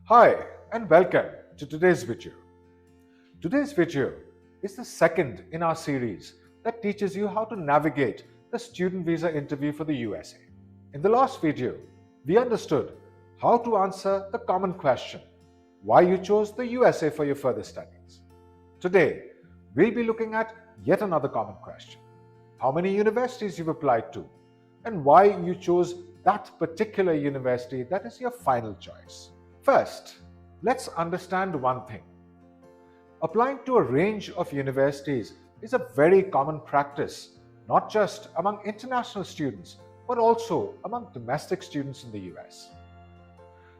Hi and welcome to today's video. Today's video is the second in our series that teaches you how to navigate the student visa interview for the USA. In the last video, we understood how to answer the common question, why you chose the USA for your further studies. Today, we'll be looking at yet another common question, how many universities you've applied to and why you chose that particular university that is your final choice. First, let's understand one thing. Applying to a range of universities is a very common practice, not just among international students, but also among domestic students in the US.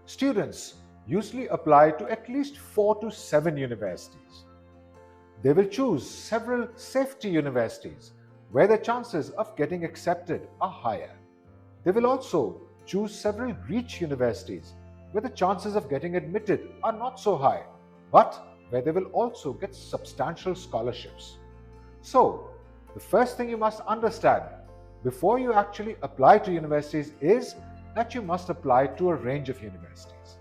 Students usually apply to at least 4 to 7 universities. They will choose several safety universities where the chances of getting accepted are higher. They will also choose several reach universities where the chances of getting admitted are not so high, but where they will also get substantial scholarships. So, the first thing you must understand before you actually apply to universities is that you must apply to a range of universities.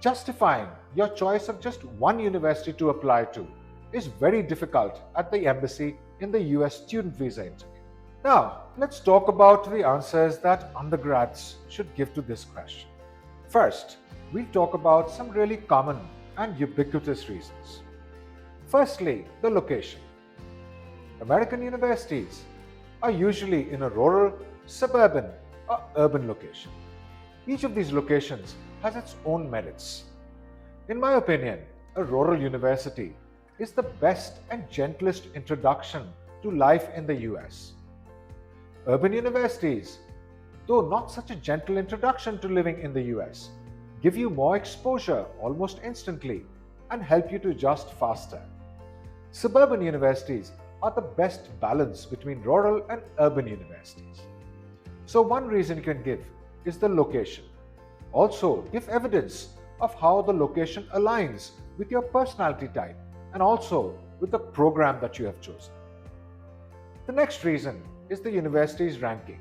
Justifying your choice of just one university to apply to is very difficult at the embassy in the US student visa interview. Now, let's talk about the answers that undergrads should give to this question. First, we'll talk about some really common and ubiquitous reasons. Firstly, the location. American universities are usually in a rural, suburban, or urban location. Each of these locations has its own merits. In my opinion, a rural university is the best and gentlest introduction to life in the US. Urban universities, though not such a gentle introduction to living in the US, give you more exposure almost instantly and help you to adjust faster. Suburban universities are the best balance between rural and urban universities. So one reason you can give is the location. Also, give evidence of how the location aligns with your personality type and also with the program that you have chosen. The next reason is the university's ranking.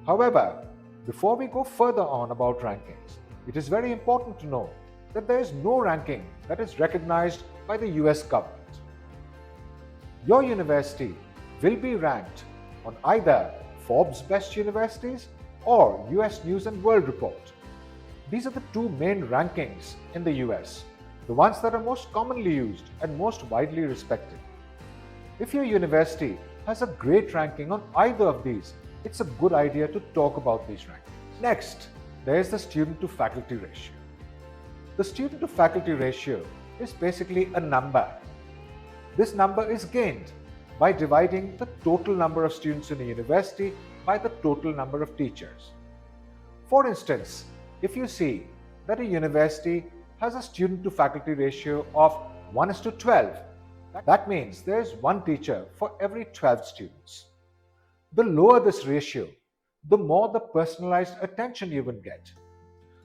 However, before we go further on about rankings, it is very important to know that there is no ranking that is recognized by the US government. Your university will be ranked on either Forbes Best Universities or US News and World Report. These are the two main rankings in the US, the ones that are most commonly used and most widely respected. If your university has a great ranking on either of these, it's a good idea to talk about these rankings. Next, there is the student to faculty ratio. The student to faculty ratio is basically a number. This number is gained by dividing the total number of students in a university by the total number of teachers. For instance, if you see that a university has a student to faculty ratio of 1:12, that means there is one teacher for every 12 students. The lower this ratio, the more the personalized attention you will get.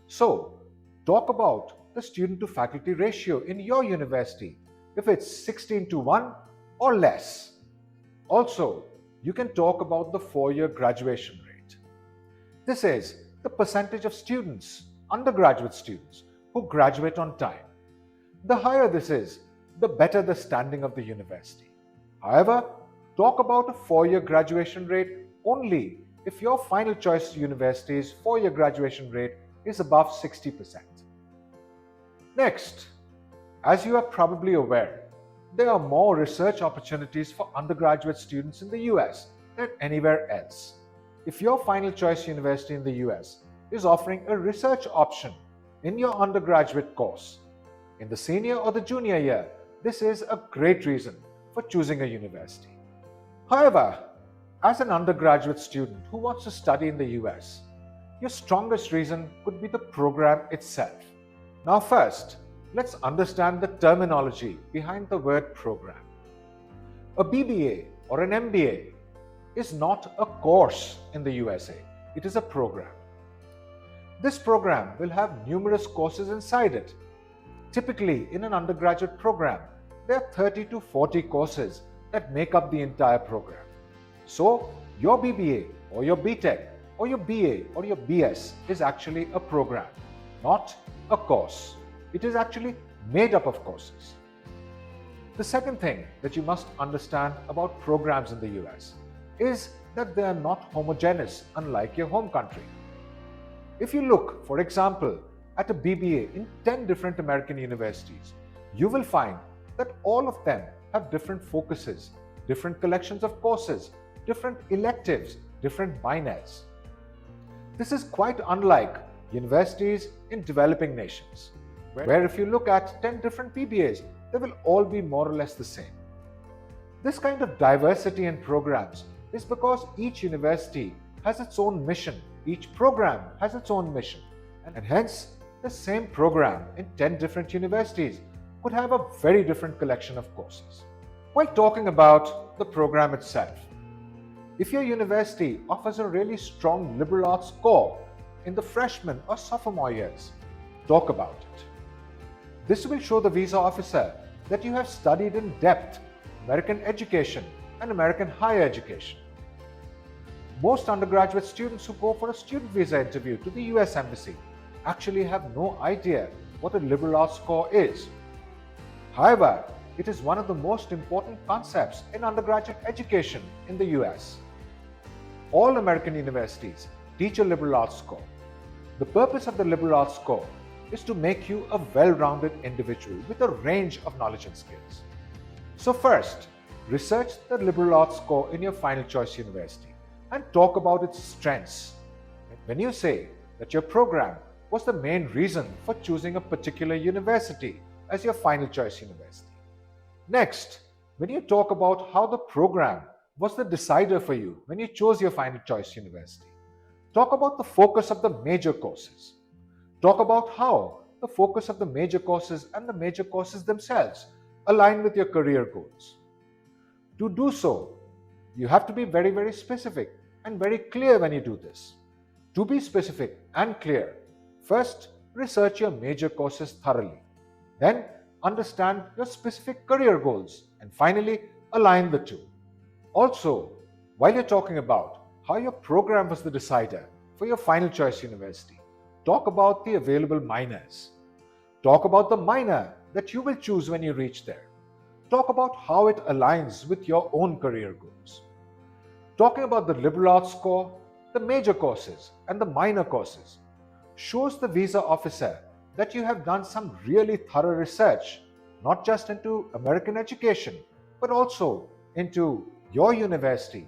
So, talk about the student to faculty ratio in your university if it's 16:1 or less. Also, you can talk about the 4-year graduation rate. This is the percentage of students, undergraduate students, who graduate on time. The higher this is, the better the standing of the university. However, talk about a 4-year graduation rate only if your final choice university's 4-year graduation rate is above 60%. Next, as you are probably aware, there are more research opportunities for undergraduate students in the US than anywhere else. If your final choice university in the US is offering a research option in your undergraduate course, in the senior or the junior year, this is a great reason for choosing a university. However, as an undergraduate student who wants to study in the US, your strongest reason could be the program itself. Now first, let's understand the terminology behind the word program. A BBA or an MBA is not a course in the USA, it is a program. This program will have numerous courses inside it. Typically, in an undergraduate program, there are 30 to 40 courses that make up the entire program. So, your BBA or your BTech or your BA or your BS is actually a program, not a course. It is actually made up of courses. The second thing that you must understand about programs in the US is that they are not homogeneous, unlike your home country. If you look, for example, at a BBA in 10 different American universities, you will find that all of them have different focuses, different collections of courses, different electives, different minors. This is quite unlike universities in developing nations, where if you look at 10 different PBAs, they will all be more or less the same. This kind of diversity in programs is because each university has its own mission, each program has its own mission, and hence the same program in 10 different universities could have a very different collection of courses. While talking about the program itself, if your university offers a really strong liberal arts core in the freshman or sophomore years, talk about it. This will show the visa officer that you have studied in depth American education and American higher education. Most undergraduate students who go for a student visa interview to the US Embassy actually have no idea what a liberal arts core is. However, it is one of the most important concepts in undergraduate education in the US. All American universities teach a liberal arts core. The purpose of the liberal arts core is to make you a well-rounded individual with a range of knowledge and skills. So first, research the liberal arts core in your final choice university and talk about its strengths. When you say that your program was the main reason for choosing a particular university as your final choice university. Next, when you talk about how the program was the decider for you when you chose your final choice university, talk about the focus of the major courses. Talk about how the focus of the major courses and the major courses themselves align with your career goals. To do so, you have to be very, very specific and very clear when you do this. To be specific and clear, first research your major courses thoroughly. Then understand your specific career goals, and finally align the two. Also, while you're talking about how your program was the decider for your final choice university, talk about the available minors. Talk about the minor that you will choose when you reach there. Talk about how it aligns with your own career goals. Talking about the liberal arts core, the major courses and the minor courses shows the visa officer that you have done some really thorough research, not just into American education, but also into your university,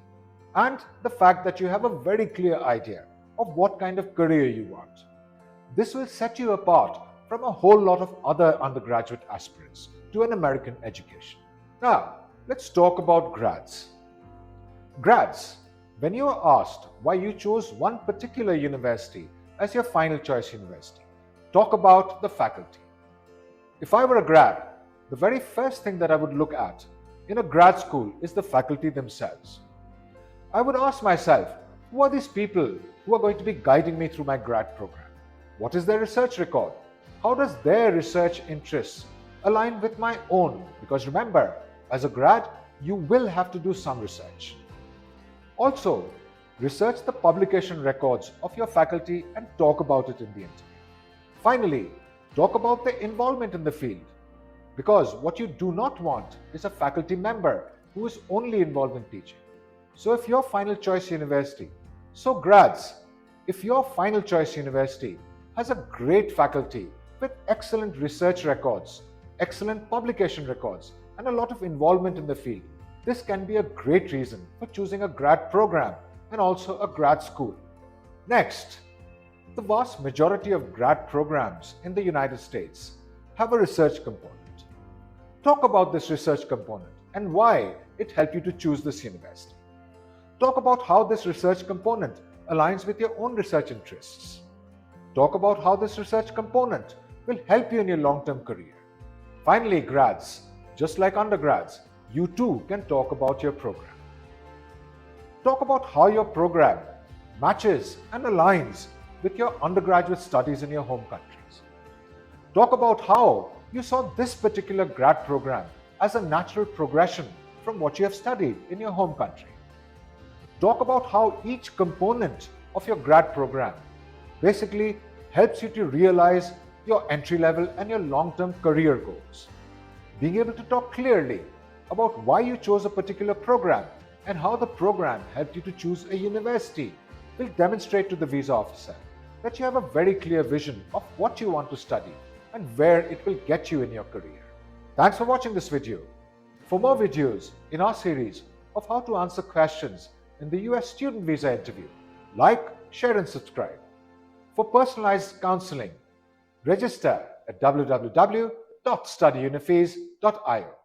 and the fact that you have a very clear idea of what kind of career you want. This will set you apart from a whole lot of other undergraduate aspirants to an American education. Now, let's talk about grads. Grads, when you are asked why you chose one particular university as your final choice university, talk about the faculty. If I were a grad, the very first thing that I would look at in a grad school is the faculty themselves. I would ask myself, who are these people who are going to be guiding me through my grad program? What is their research record? How does their research interests align with my own? Because remember, as a grad, you will have to do some research. Also, research the publication records of your faculty and talk about it in the interview. Finally, talk about their involvement in the field, because what you do not want is a faculty member who is only involved in teaching. So if your final choice university, grads, if your final choice university has a great faculty with excellent research records, excellent publication records, and a lot of involvement in the field, this can be a great reason for choosing a grad program and also a grad school. Next, the vast majority of grad programs in the United States have a research component. Talk about this research component and why it helped you to choose this university. Talk about how this research component aligns with your own research interests. Talk about how this research component will help you in your long-term career. Finally, grads, just like undergrads, you too can talk about your program. Talk about how your program matches and aligns with your undergraduate studies in your home countries. Talk about how you saw this particular grad program as a natural progression from what you have studied in your home country. Talk about how each component of your grad program basically helps you to realize your entry level and your long-term career goals. Being able to talk clearly about why you chose a particular program and how the program helped you to choose a university will demonstrate to the visa officer that you have a very clear vision of what you want to study and where it will get you in your career. Thanks for watching this video. For more videos in our series of how to answer questions in the US student visa interview, like, share and subscribe. For personalized counseling, register at www.studyunifees.io.